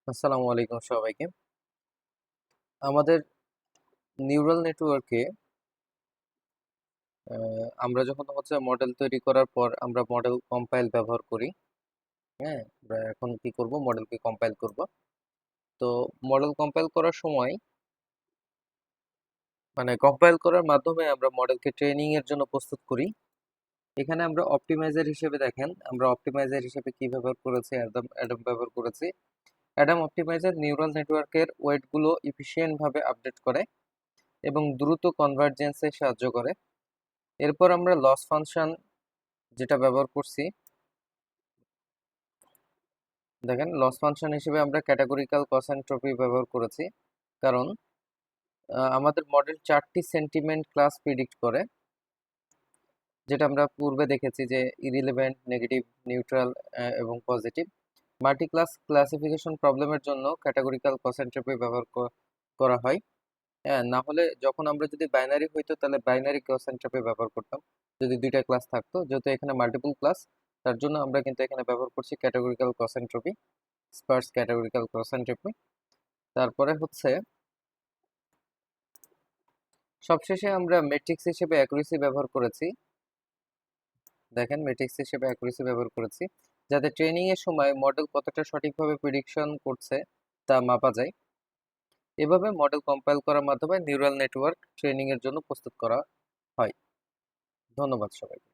আসসালামু আলাইকুম সবাইকে। আমাদের নিউরাল নেটওয়ার্কে আমরা যখন মডেল তৈরি করার পর আমরা মডেল কম্পাইল ব্যবহার করি। হ্যাঁ, আমরা এখন কি করব, মডেলকে কম্পাইল করব। তো মডেল কম্পাইল করার সময় কম্পাইল করার মাধ্যমে আমরা মডেলকে ট্রেনিং এর জন্য প্রস্তুত করি। এখানে আমরা অপটিমাইজার হিসেবে দেখেন, আমরা অপটিমাইজার হিসেবে কি ব্যবহার করেছি, অ্যাডাম অ্যাডাম ব্যবহার করেছি। অ্যাডাম অপটিমাইজার নিউরাল নেটওয়ার্কের ওয়েটগুলো এফিশিয়েন্ট ভাবে আপডেট করে এবং দ্রুত কনভার্জেন্সে সাহায্য করে। এরপর আমরা লস ফাংশন যেটা ব্যবহার করছি, দেখেন লস ফাংশন হিসেবে আমরা ক্যাটাগরিক্যাল কসেন্ট্রপি ব্যবহার করেছি। কারণ আমাদের মডেল 4টি সেন্টিমেন্ট ক্লাস প্রিডিক্ট করে, যেটা আমরা পূর্বে দেখেছি যে ইরিলেভেন্ট, নেগেটিভ, নিউট্রাল এবং পজিটিভ। মাল্টি ক্লাস ক্লাসিফিকেশন প্রবলেমের জন্য ক্যাটাগরিক্যাল কসেন্ট্রপি ব্যবহার করা হয়। হ্যাঁ, না হলে যখন আমরা যদি বাইনারি হইতো তাহলে বাইনারি কসেন্ট্রপি ব্যবহার করতাম, যদি দুইটা ক্লাস থাকতো। যেহেতু এখানে মাল্টিপল ক্লাস, তার জন্য আমরা কিন্তু এখানে ব্যবহার করছি ক্যাটাগরিক্যাল কসেন্ট্রপি, স্পার্স ক্যাটাগরিক্যাল কসেন্ট্রপি। তারপরে সবশেষে আমরা ম্যাট্রিক্স হিসেবে অ্যাকুরেসি ব্যবহার করেছি। দেখেন, ম্যাট্রিক্স হিসেবে অ্যাকুরেসি ব্যবহার করেছি যাতে ট্রেনিং এর সময় মডেল কতটা সঠিকভাবে প্রেডিকশন করছে তা মাপা যায়। এভাবে মডেল কম্পাইল করার মাধ্যমে নিউরাল নেটওয়ার্ক ট্রেনিং এর জন্য প্রস্তুত করা হয়। ধন্যবাদ সবাইকে।